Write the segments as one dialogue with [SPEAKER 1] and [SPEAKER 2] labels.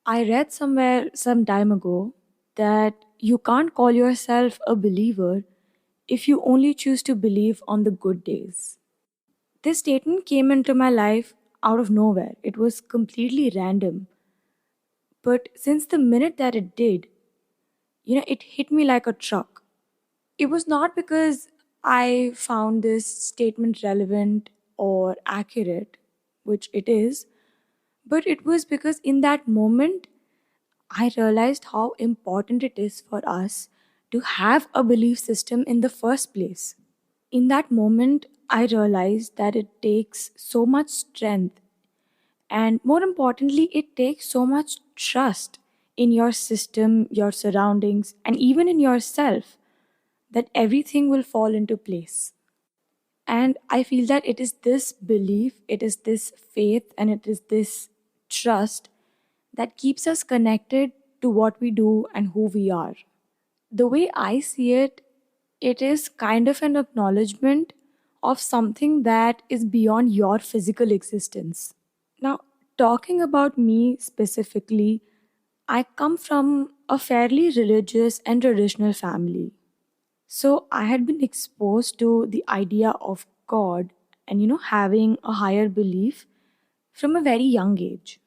[SPEAKER 1] I read somewhere some time ago that you can't call yourself a believer if you only choose to believe on the good days. This statement came into my life out of nowhere. It was completely random. But since the minute that it did, it hit me like a truck. It was not because I found this statement relevant or accurate, which it is, but it was because in that moment, I realized how important it is for us to have a belief system in the first place. In that moment, I realized that it takes so much strength, and more importantly, it takes so much trust in your system, your surroundings, and even in yourself that everything will fall into place. And I feel that it is this belief, it is this faith, and it is this trust that keeps us connected to what we do and who we are. The way I see it, it is kind of an acknowledgement of something that is beyond your physical existence. Now, talking about me specifically, I come from a fairly religious and traditional family. So I had been exposed to the idea of God and having a higher belief from a very young age.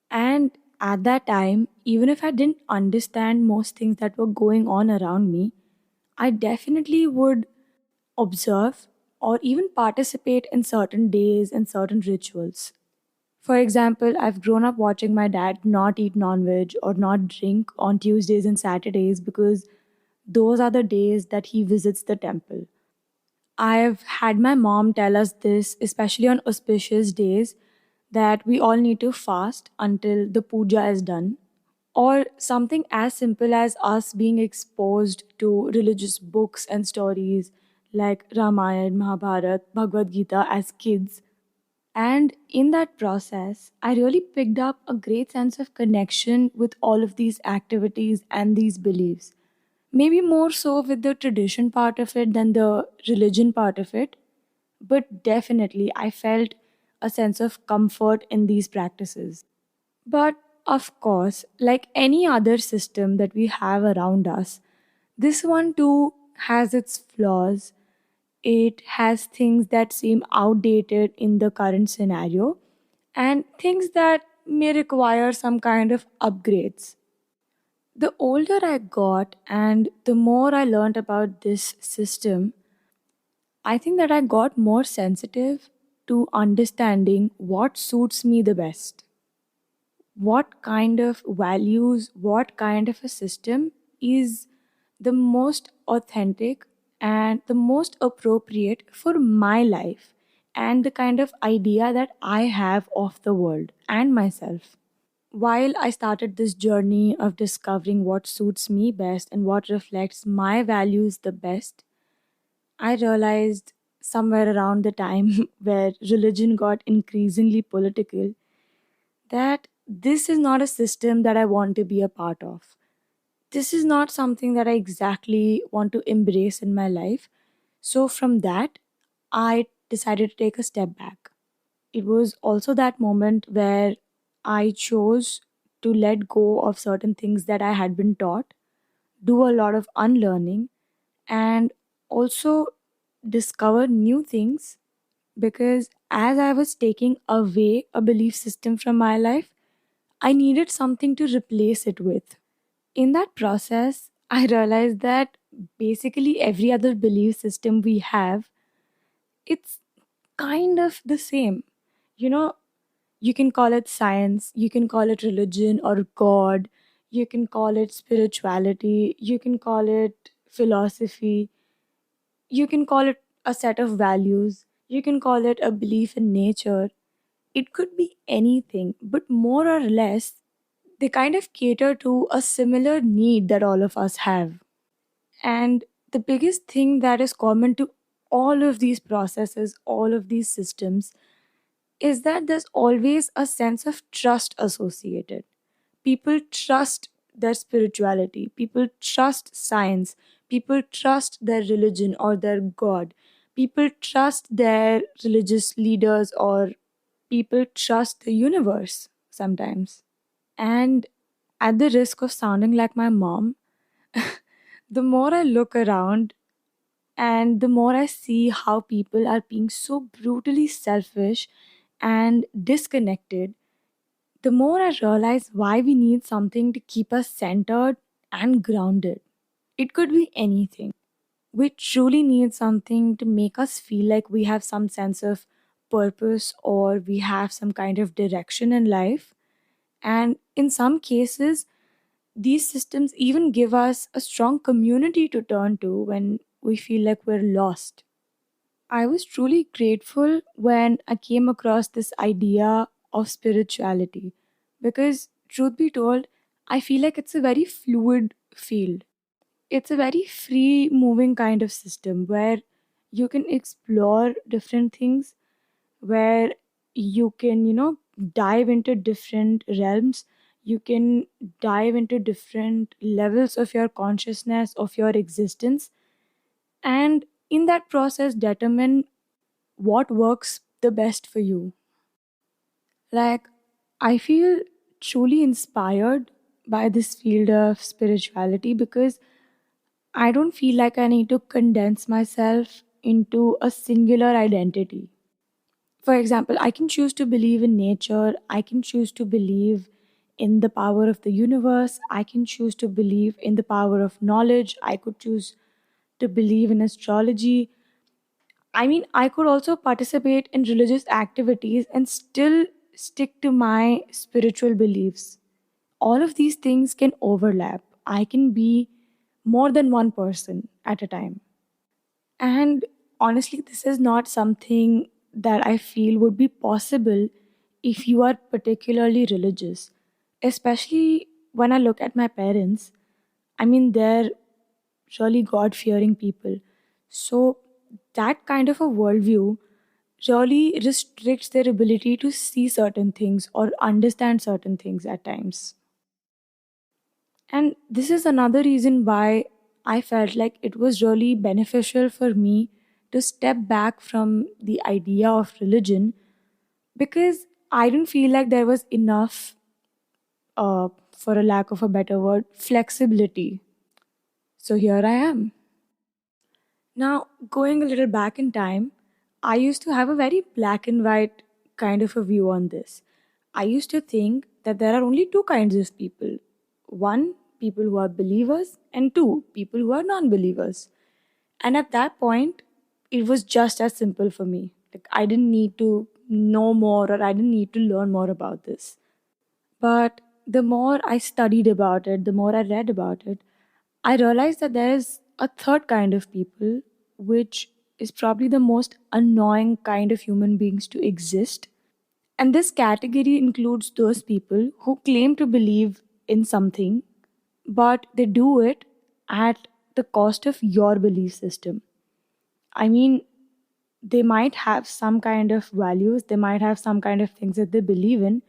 [SPEAKER 1] And at that time, even if I didn't understand most things that were going on around me, I definitely would observe or even participate in certain days and certain rituals. For example, I've grown up watching my dad not eat non veg or not drink on Tuesdays and Saturdays because those are the days that he visits the temple. I've had my mom tell us this, especially on auspicious days, that we all need to fast until the puja is done. Or something as simple as us being exposed to religious books and stories like Ramayana, Mahabharata, Bhagavad Gita as kids. And in that process, I really picked up a great sense of connection with all of these activities and these beliefs. Maybe more so with the tradition part of it than the religion part of it, but definitely I felt a sense of comfort in these practices. But of course, like any other system that we have around us, this one too has its flaws. It has things that seem outdated in the current scenario and things that may require some kind of upgrades. The older I got and the more I learned about this system, I think that I got more sensitive to understanding what suits me the best. What kind of values, what kind of a system is the most authentic and the most appropriate for my life and the kind of idea that I have of the world and myself. While I started this journey of discovering what suits me best and what reflects my values the best, I realized somewhere around the time where religion got increasingly political that this is not a system that I want to be a part of. This is not something that I exactly want to embrace in my life. So, from that, I decided to take a step back. It was also that moment where I chose to let go of certain things that I had been taught, do a lot of unlearning, and also discover new things because as I was taking away a belief system from my life, I needed something to replace it with. In that process, I realized that basically every other belief system we have, it's kind of the same. You know, you can call it science, you can call it religion or God, you can call it spirituality, you can call it philosophy, you can call it a set of values, you can call it a belief in nature. It could be anything, but more or less, they kind of cater to a similar need that all of us have. And the biggest thing that is common to all of these processes, all of these systems, is that there's always a sense of trust associated. People trust their spirituality, people trust science, people trust their religion or their God, people trust their religious leaders, or people trust the universe sometimes. And at the risk of sounding like my mom, the more I look around and the more I see how people are being so brutally selfish and disconnected, the more I realize why we need something to keep us centered and grounded. It could be anything. We truly need something to make us feel like we have some sense of purpose or we have some kind of direction in life. And in some cases, these systems even give us a strong community to turn to when we feel like we're lost. I was truly grateful when I came across this idea of spirituality because, truth be told, I feel like it's a very fluid field. It's a very free moving kind of system where you can explore different things, where you can, dive into different realms. You can dive into different levels of your consciousness, of your existence, and in that process, determine what works the best for you. Like, I feel truly inspired by this field of spirituality because I don't feel like I need to condense myself into a singular identity. For example, I can choose to believe in nature, I can choose to believe in the power of the universe, I can choose to believe in the power of knowledge, I could choose to believe in astrology. I mean, I could also participate in religious activities and still stick to my spiritual beliefs. All of these things can overlap. I can be more than one person at a time. And honestly, this is not something that I feel would be possible if you are particularly religious. Especially when I look at my parents, I mean, they're really God fearing people. So, that kind of a worldview really restricts their ability to see certain things or understand certain things at times. And this is another reason why I felt like it was really beneficial for me to step back from the idea of religion because I didn't feel like there was enough, for a lack of a better word, flexibility. So here I am. Now, going a little back in time, I used to have a very black and white kind of a view on this. I used to think that there are only two kinds of people: one, people who are believers, and two, people who are non believers. And at that point, it was just as simple for me. Like, I didn't need to know more or I didn't need to learn more about this. But the more I studied about it, the more I read about it, I realized that there is a third kind of people, which is probably the most annoying kind of human beings to exist. And this category includes those people who claim to believe in something, but they do it at the cost of your belief system. I mean, they might have some kind of values, they might have some kind of things that they believe in,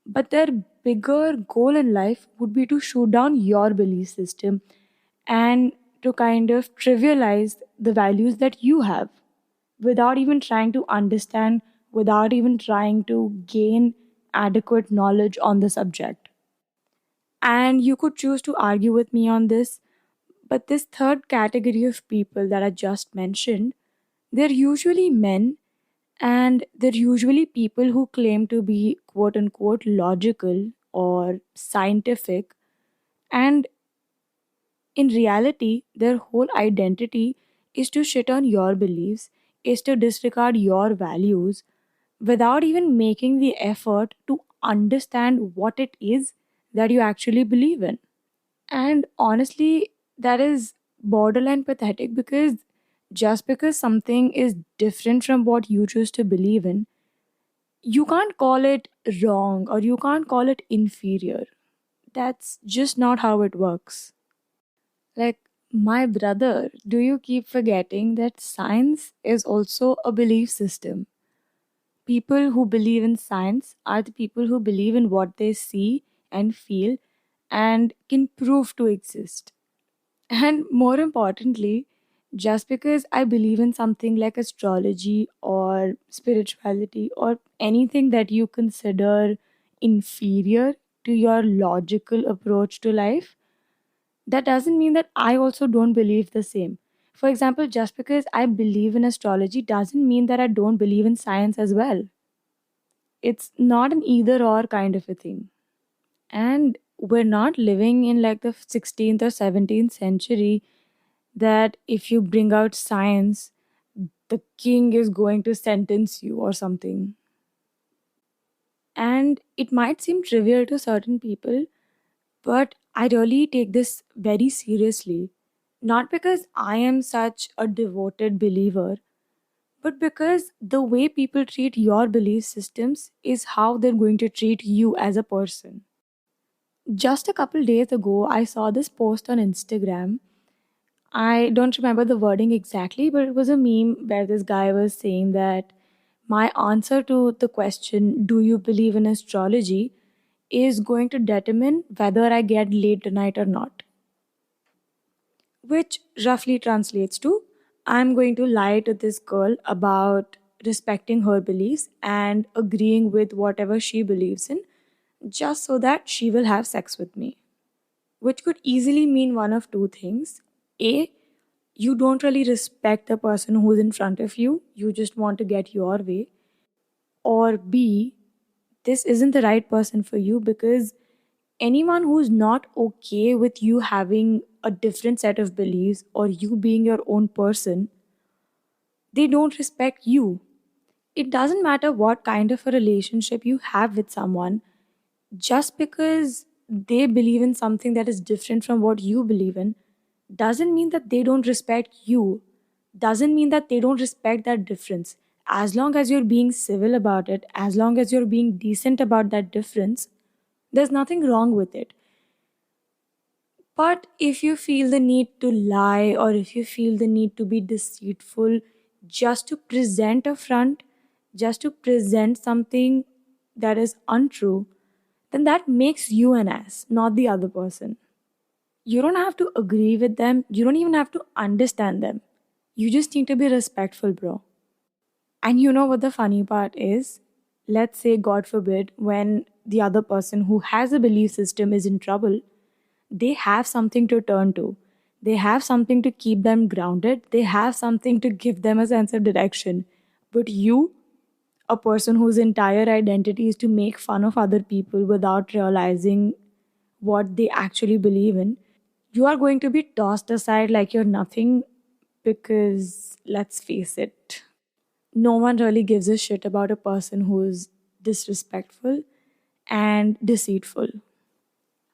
[SPEAKER 1] but their bigger goal in life would be to shoot down your belief system and to kind of trivialize the values that you have without even trying to understand, without even trying to gain adequate knowledge on the subject. And you could choose to argue with me on this, but this third category of people that I just mentioned, they're usually men and they're usually people who claim to be quote unquote logical or scientific. And in reality, their whole identity is to shit on your beliefs, is to disregard your values without even making the effort to understand what it is that you actually believe in. And honestly, that is borderline pathetic because just because something is different from what you choose to believe in, you can't call it wrong or you can't call it inferior. That's just not how it works. Like, my brother, do you keep forgetting that science is also a belief system? People who believe in science are the people who believe in what they see and feel and can prove to exist. And more importantly, just because I believe in something like astrology or spirituality or anything that you consider inferior, to your logical approach to life, that doesn't mean that I also don't believe the same. For example, just because I believe in astrology doesn't mean that I don't believe in science as well. It's not an either or kind of a thing. And we're not living in like the 16th or 17th century that if you bring out science, the king is going to sentence you or something. And it might seem trivial to certain people, but I really take this very seriously. Not because I am such a devoted believer, but because the way people treat your belief systems is how they're going to treat you as a person. Just a couple days ago, I saw this post on Instagram. I don't remember the wording exactly, but it was a meme where this guy was saying that my answer to the question, do you believe in astrology, is going to determine whether I get laid tonight or not. Which roughly translates to I'm going to lie to this girl about respecting her beliefs and agreeing with whatever she believes in just so that she will have sex with me. Which could easily mean one of two things. A, you don't really respect the person who's in front of you, you just want to get your way. Or B, this isn't the right person for you because anyone who's not okay with you having a different set of beliefs or you being your own person, they don't respect you. It doesn't matter what kind of a relationship you have with someone, just because they believe in something that is different from what you believe in doesn't mean that they don't respect you, doesn't mean that they don't respect that difference. As long as you're being civil about it, as long as you're being decent about that difference, there's nothing wrong with it. But if you feel the need to lie or if you feel the need to be deceitful just to present a front, just to present something that is untrue, then that makes you an ass, not the other person. You don't have to agree with them, you don't even have to understand them. You just need to be respectful, bro. And you know what the funny part is? Let's say, God forbid, when the other person who has a belief system is in trouble, they have something to turn to. They have something to keep them grounded. They have something to give them a sense of direction. But you, a person whose entire identity is to make fun of other people without realizing what they actually believe in, you are going to be tossed aside like you're nothing because, let's face it, no one really gives a shit about a person who's disrespectful and deceitful.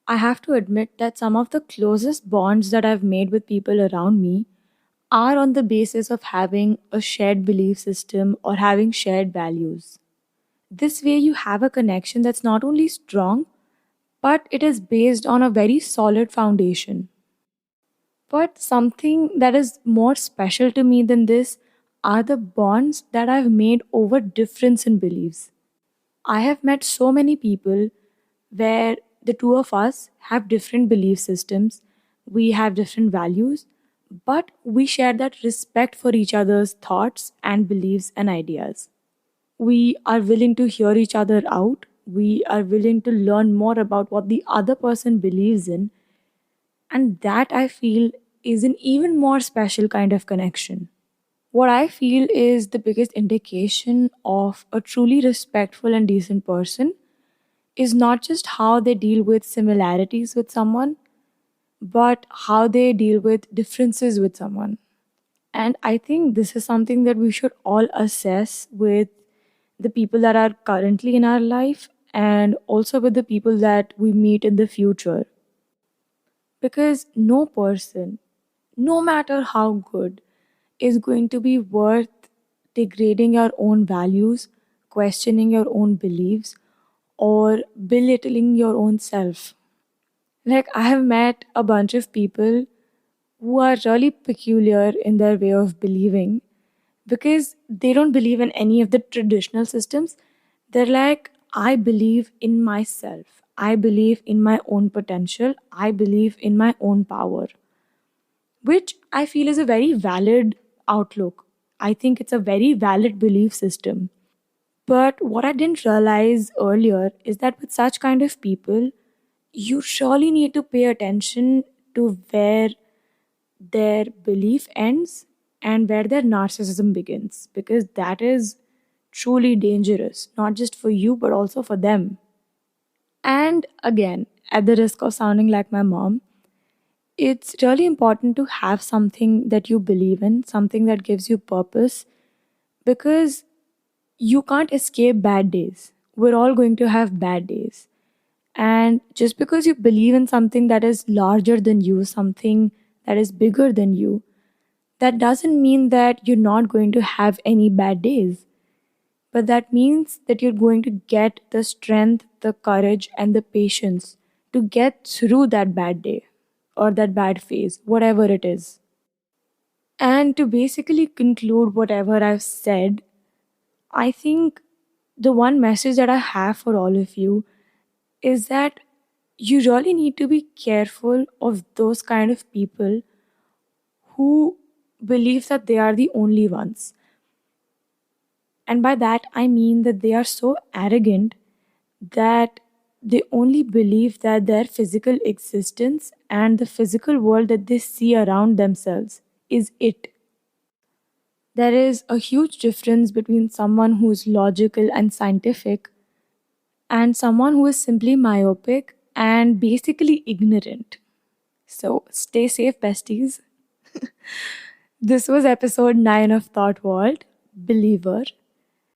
[SPEAKER 1] I have to admit that some of the closest bonds that I've made with people around me are on the basis of having a shared belief system or having shared values. This way, you have a connection that's not only strong, but it is based on a very solid foundation. But something that is more special to me than this are the bonds that I've made over difference in beliefs. I have met so many people where the two of us have different belief systems, we have different values, but we share that respect for each other's thoughts and beliefs and ideas. We are willing to hear each other out, we are willing to learn more about what the other person believes in, and that I feel is an even more special kind of connection. What I feel is the biggest indication of a truly respectful and decent person is not just how they deal with similarities with someone, but how they deal with differences with someone. And I think this is something that we should all assess with the people that are currently in our life and also with the people that we meet in the future. Because no person, no matter how good, is going to be worth degrading your own values, questioning your own beliefs, or belittling your own self. Like, I have met a bunch of people who are really peculiar in their way of believing because they don't believe in any of the traditional systems. They're like, I believe in myself. I believe in my own potential. I believe in my own power, which I feel is a very valid outlook. I think it's a very valid belief system. But what I didn't realize earlier is that with such kind of people, you surely need to pay attention to where their belief ends and where their narcissism begins, because that is truly dangerous, not just for you, but also for them. And again, at the risk of sounding like my mom, it's really important to have something that you believe in, something that gives you purpose, because you can't escape bad days. We're all going to have bad days. And just because you believe in something that is larger than you, something that is bigger than you, that doesn't mean that you're not going to have any bad days. But that means that you're going to get the strength, the courage, and the patience to get through that bad day or that bad phase, whatever it is. And to basically conclude whatever I've said, I think the one message that I have for all of you is that you really need to be careful of those kind of people who believe that they are the only ones. And by that, I mean that they are so arrogant that they only believe that their physical existence and the physical world that they see around themselves is it. There is a huge difference between someone who is logical and scientific and someone who is simply myopic and basically ignorant. So stay safe, besties. This was episode 9 of Thought Vault, Believer.